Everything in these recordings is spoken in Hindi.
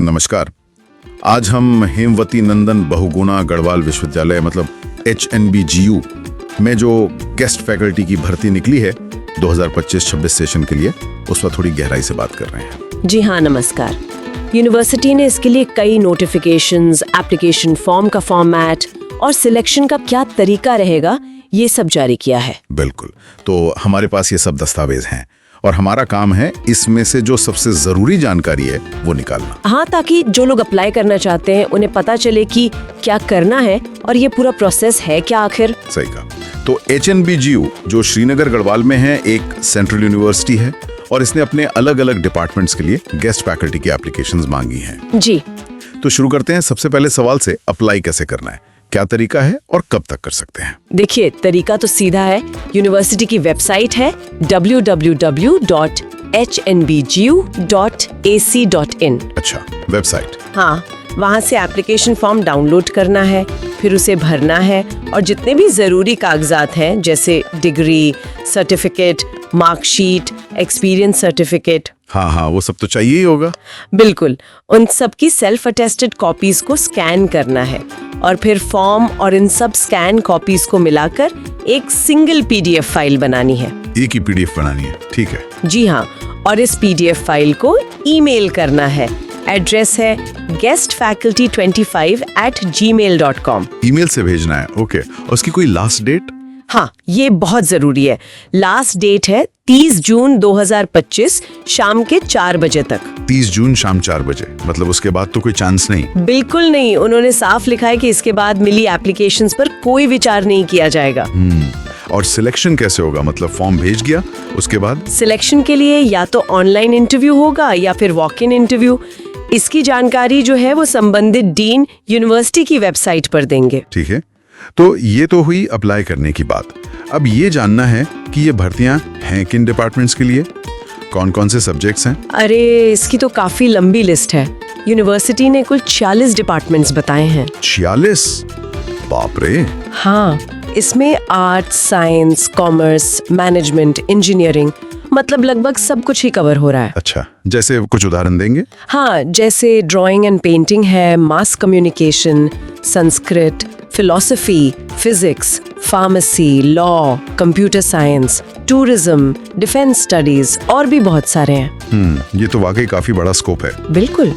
नमस्कार। आज हम हेमवती नंदन बहुगुणा गढ़वाल विश्वविद्यालय मतलब HNBGU में जो गेस्ट फैकल्टी की भर्ती निकली है 2025-26 सेशन के लिए, उस पर थोड़ी गहराई से बात कर रहे हैं। जी हाँ, नमस्कार। यूनिवर्सिटी ने इसके लिए कई नोटिफिकेशंस, एप्लीकेशन फॉर्म का फॉर्मेट और सिलेक्शन का क्या तरीका रहेगा, ये सब जारी किया है। बिल्कुल, तो हमारे पास ये सब दस्तावेज हैं और हमारा काम है इसमें से जो सबसे जरूरी जानकारी है वो निकालना। हाँ, ताकि जो लोग अप्लाई करना चाहते हैं उन्हें पता चले कि क्या करना है और ये पूरा प्रोसेस है क्या आखिर। सही कहा। तो HNBGU जो श्रीनगर गढ़वाल में है, एक सेंट्रल यूनिवर्सिटी है और इसने अपने अलग अलग डिपार्टमेंट्स के लिए गेस्ट फैकल्टी की एप्लीकेशंस मांगी हैं। जी, तो शुरू करते हैं सबसे पहले सवाल से, अप्लाई कैसे करना है, क्या तरीका है और कब तक कर सकते हैं? देखिए, तरीका तो सीधा है। यूनिवर्सिटी की वेबसाइट है www.hnbgu.ac.in। अच्छा, वेबसाइट। हाँ, वहाँ से एप्लीकेशन फॉर्म डाउनलोड करना है, फिर उसे भरना है और जितने भी ज़रूरी कागजात हैं जैसे degree, certificate, marksheet, experience certificate. हाँ, वो सब तो चाहिए ही होगा। बिल्कुल, उन सब की सेल्फ अटेस्टेड कॉपीज को स्कैन करना है और फिर फॉर्म और इन सब स्कैन कॉपीज को मिलाकर एक सिंगल PDF फाइल बनानी है। एक ही PDF बनानी है, ठीक है। जी हाँ, और इस PDF फाइल को ईमेल करना है। एड्रेस है guestfaculty25@gmail.com। ईमेल से भेजना है, ओके। और उसकी कोई लास्ट डेट? हाँ, ये बहुत जरूरी है। लास्ट डेट है 30 जून 2025 शाम के 4 बजे तक। 30 जून शाम 4 बजे, मतलब उसके बाद तो कोई चांस नहीं? बिल्कुल नहीं, उन्होंने साफ लिखा है कि इसके बाद मिली एप्लीकेशंस पर कोई विचार नहीं किया जाएगा। और सिलेक्शन कैसे होगा? मतलब फॉर्म भेज गया, उसके बाद? सिलेक्शन के लिए या तो ऑनलाइन इंटरव्यू होगा या फिर वॉक इन इंटरव्यू। इसकी जानकारी जो है वो संबंधित डीन यूनिवर्सिटी की वेबसाइट पर देंगे। ठीक है, तो ये तो हुई अप्लाई करने की बात। अब ये जानना है कि ये भर्तियां हैं किन डिपार्टमेंट्स के लिए, कौन कौन से सब्जेक्ट्स हैं? अरे, इसकी तो काफी लंबी लिस्ट है। यूनिवर्सिटी ने कुल 46 डिपार्टमेंट्स बताए हैं। 46? बाप रे। हाँ, इसमें arts, science, commerce, management, engineering, मतलब लगभग सब कुछ ही कवर हो रहा है। अच्छा, जैसे कुछ उदाहरण देंगे? हाँ, जैसे ड्राइंग एंड पेंटिंग है, mass communication, Sanskrit, philosophy, physics, pharmacy, law, computer science, tourism, defence studies और भी बहुत सारे हैं। ये तो वाकई काफी बड़ा स्कोप है। बिल्कुल।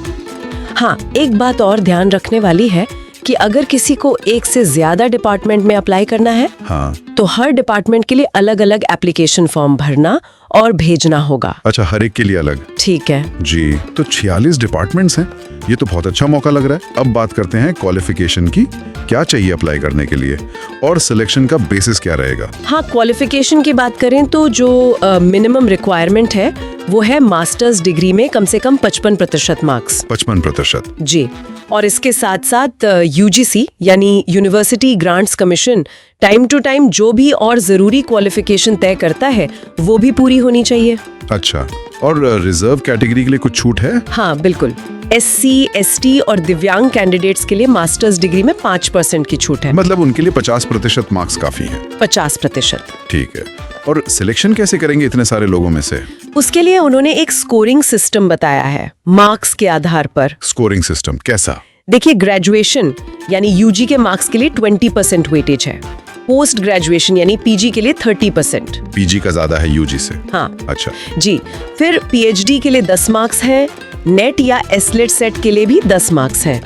हाँ, एक बात और ध्यान रखने वाली है कि अगर किसी को एक से ज्यादा डिपार्टमेंट में अप्लाई करना है, हाँ, तो हर डिपार्टमेंट के लिए अलग अलग एप्लीकेशन फॉर्म भरना और भेजना होगा। अच्छा, हर एक के लिए अलग? ठीक है जी। तो 46 डिपार्टमेंट्स हैं, ये तो बहुत अच्छा मौका लग रहा है। अब बात करते हैं क्वालिफिकेशन की, क्या चाहिए अप्लाई करने के लिए और सिलेक्शन का बेसिस क्या रहेगा? हाँ, क्वालिफिकेशन की बात करें तो जो मिनिमम रिक्वायरमेंट है वो है मास्टर्स डिग्री में कम से कम 55% मार्क्स। 55%? जी, और इसके साथ साथ UGC यानी university grants commission time to time जो भी और जरूरी क्वालिफिकेशन तय करता है वो भी पूरी होनी चाहिए। अच्छा, और रिजर्व कैटेगरी के लिए कुछ छूट है? हाँ, बिल्कुल। SC, ST और दिव्यांग कैंडिडेट्स के लिए मास्टर्स डिग्री में 5% की छूट है। मतलब उनके लिए 50% मार्क्स काफी हैं। 50%। ठीक है, और सिलेक्शन कैसे करेंगे इतने सारे लोगों में से? उसके लिए उन्होंने एक स्कोरिंग सिस्टम बताया है, मार्क्स के आधार पर। स्कोरिंग सिस्टम कैसा? देखिए, ग्रेजुएशन यानी UG के मार्क्स के लिए 20% वेटेज है, पोस्ट ग्रेजुएशन यानी PG के लिए 30%। PG का ज्यादा है UG से? हाँ। अच्छा जी, फिर PhD के लिए 10 मार्क्स हैं, नेट या एस्लेट सेट के लिए भी 10 मार्क्स हैं।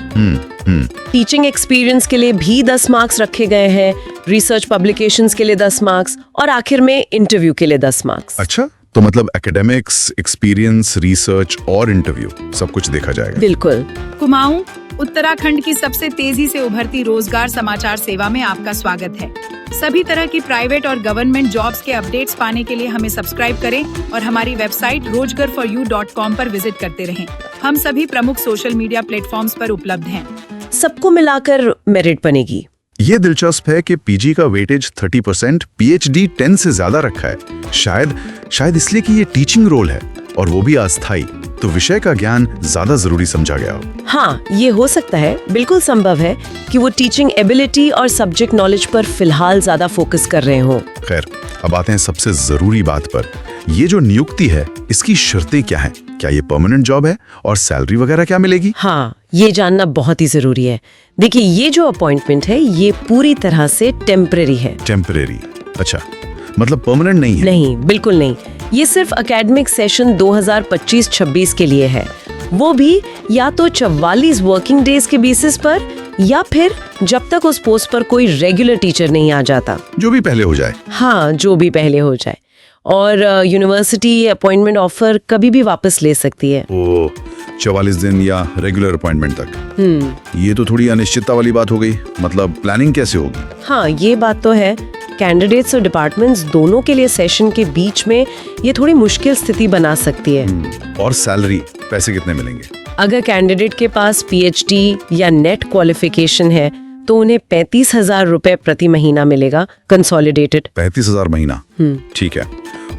टीचिंग एक्सपीरियंस के लिए भी 10 मार्क्स रखे गए हैं, रिसर्च पब्लिकेशंस के लिए 10 मार्क्स और आखिर में इंटरव्यू के लिए 10 मार्क्स। अच्छा, तो मतलब एकेडमिक्स, एक्सपीरियंस, रिसर्च और इंटरव्यू सब कुछ देखा जाएगा? बिल्कुल। कुमाऊं, उत्तराखंड की सबसे तेजी से उभरती रोजगार समाचार सेवा में आपका स्वागत है। सभी तरह की प्राइवेट और गवर्नमेंट जॉब्स के अपडेट्स पाने के लिए हमें सब्सक्राइब करें और हमारी वेबसाइट rozgarforyou.com पर विजिट करते रहें। हम सभी प्रमुख सोशल मीडिया प्लेटफॉर्म्स पर उपलब्ध हैं। सबको मिलाकर मेरिट बनेगी। ये दिलचस्प है कि PG का वेटेज 30%, PhD 10 से ज्यादा रखा है। शायद इसलिए कि ये टीचिंग रोल है और वो भी अस्थायी, तो विषय का ज्ञान ज्यादा जरूरी समझा गया हो। हाँ, ये हो सकता है। बिल्कुल संभव है कि वो टीचिंग एबिलिटी और सब्जेक्ट नॉलेज पर फिलहाल ज्यादा फोकस कर रहे हो। खैर, अब आते हैं सबसे जरूरी बात पर। ये जो नियुक्ति है, इसकी शर्तें क्या हैं? क्या ये परमानेंट जॉब है और सैलरी वगैरह क्या मिलेगी? हाँ, ये जानना बहुत ही जरूरी है। देखिए, ये जो अपॉइंटमेंट है ये पूरी तरह से टेम्परेरी है। टेम्परेरी? अच्छा, मतलब परमानेंट नहीं है? नहीं, बिल्कुल नहीं। ये सिर्फ एकेडमिक सेशन 2025-26 के लिए है, वो भी या तो 44 वर्किंग डेज के बेसिस पर या फिर जब तक उस पोस्ट पर कोई रेगुलर टीचर नहीं आ जाता। जो भी पहले हो जाए। हाँ, जो भी पहले हो जाए। और यूनिवर्सिटी अपॉइंटमेंट ऑफर कभी भी वापस ले सकती है। ओ, 44 दिन या रेगुलर अपॉइंटमेंट तक। ये तो थोड़ी अनिश्चितता वाली बात हो गई। मतलब प्लानिंग कैसे होगी? हाँ, ये बात तो है। कैंडिडेट्स और डिपार्टमेंट्स दोनों के लिए सेशन के बीच में ये थोड़ी मुश्किल स्थिति बना सकती है। और सैलरी, पैसे कितने मिलेंगे? अगर कैंडिडेट के पास पीएचडी या नेट क्वालिफिकेशन है तो उन्हें 35,000 रुपए प्रति महीना मिलेगा, कंसोलिडेटेड। 35,000 महीना? ठीक है।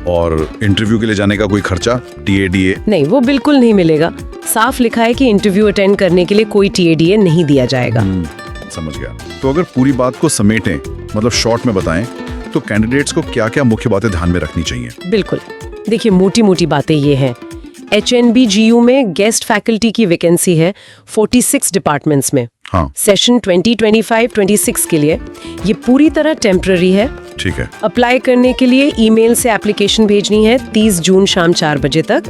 और इंटरव्यू के लिए जाने का कोई खर्चा, टीएडीए? नहीं, वो बिल्कुल नहीं मिलेगा। साफ लिखा है कि इंटरव्यू अटेंड करने के लिए कोई टीएडीए नहीं दिया जाएगा। समझ गया। तो अगर पूरी बात को समेटें, मतलब शॉर्ट में बताएं, तो कैंडिडेट्स को क्या-क्या मुख्य बातें ध्यान में रखनी चाहिए? बिल्कुल, देखिए, मोटी-मोटी बातें ये हैं। HNBGU में गेस्ट फैकल्टी की वैकेंसी है 46 डिपार्टमेंट्स में। हाँ, सेशन 2025-26 के लिए ये पूरी तरह टेम्पररी है। ठीक है। अप्लाई करने के लिए ईमेल से एप्लीकेशन भेजनी है 30 जून शाम 4 बजे तक।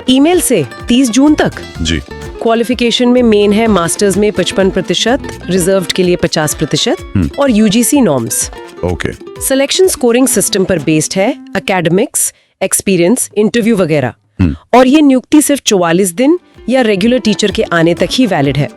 ईमेल से 30 जून तक। जी। क्वालिफिकेशन में मेन है मास्टर्स में 55%, रिजर्व्ड के लिए 50% और UGC norms. Okay. Selection scoring system पर बेस्ड है, एकेडमिक्स, एक्सपीरियंस, इंटरव्यू वगैरह। और ये नियुक्ति सिर्फ 44 दिन या रेगुलर टीचर के आने तक ही वैलिड है।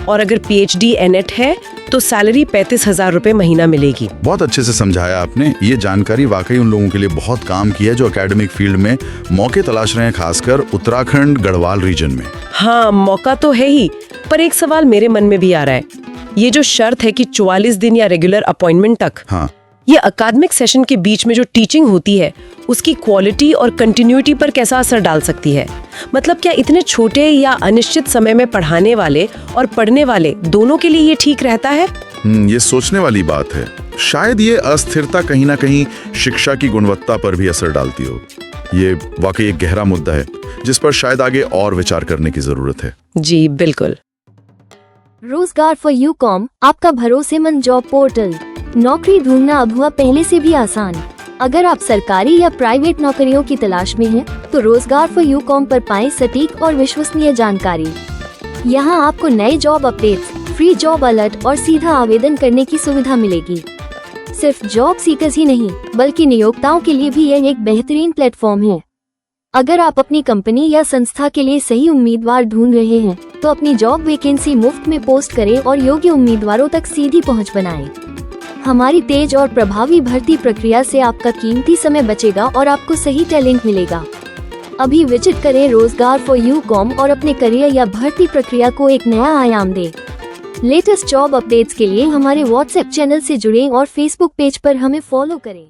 और अगर पीएचडी एनेट है तो सैलरी 35,000 रुपए महीना मिलेगी। बहुत अच्छे से समझाया आपने। ये जानकारी वाकई उन लोगों के लिए बहुत काम की है जो एकेडमिक फील्ड में मौके तलाश रहे हैं, खासकर उत्तराखंड गढ़वाल रीजन में। हाँ, मौका तो है ही, पर एक सवाल मेरे मन में भी आ रहा है। ये जो शर्त है कि 44 दिन या रेगुलर अपॉइंटमेंट तक, हाँ, ये अकादमिक सेशन के बीच में जो टीचिंग होती है उसकी क्वालिटी और कंटिन्यूटी पर कैसा असर डाल सकती है? मतलब क्या इतने छोटे या अनिश्चित समय में पढ़ाने वाले और पढ़ने वाले दोनों के लिए ये ठीक रहता है? ये सोचने वाली बात है। शायद ये अस्थिरता कहीं ना कहीं शिक्षा की गुणवत्ता पर भी असर डालती हो। ये वाकई एक गहरा मुद्दा है जिस पर शायद आगे और विचार करने की जरूरत है। जी बिल्कुल। रोजगार फॉर यूकॉम, आपका भरोसेमंद जॉब पोर्टल। नौकरी ढूंढना अब हुआ पहले से भी आसान। अगर आप सरकारी या प्राइवेट नौकरियों की तलाश में हैं, तो रोजगार फॉर यूकॉम पर पाएं सटीक और विश्वसनीय जानकारी। यहां आपको नए job updates, free job alert और सीधा आवेदन करने की सुविधा मिलेगी। सिर्फ जॉब सीकर्स ही नहीं, बल्कि नियोक्ताओं के लिए भी यह एक बेहतरीन प्लेटफॉर्म है। अगर आप अपनी कंपनी या संस्था के लिए सही उम्मीदवार ढूंढ रहे हैं, तो अपनी जॉब वैकेंसी मुफ्त में पोस्ट करें और योग्य उम्मीदवारों तक सीधी पहुंच बनाएं। हमारी तेज और प्रभावी भर्ती प्रक्रिया से आपका कीमती समय बचेगा और आपको सही टैलेंट मिलेगा। अभी विजिट करें रोजगार फॉर यूकॉम और अपने करियर या भर्ती प्रक्रिया को एक नया आयाम दें। लेटेस्ट जॉब अपडेट्स के लिए हमारे व्हाट्सएप चैनल से जुड़ें और फेसबुक पेज पर हमें फॉलो करें।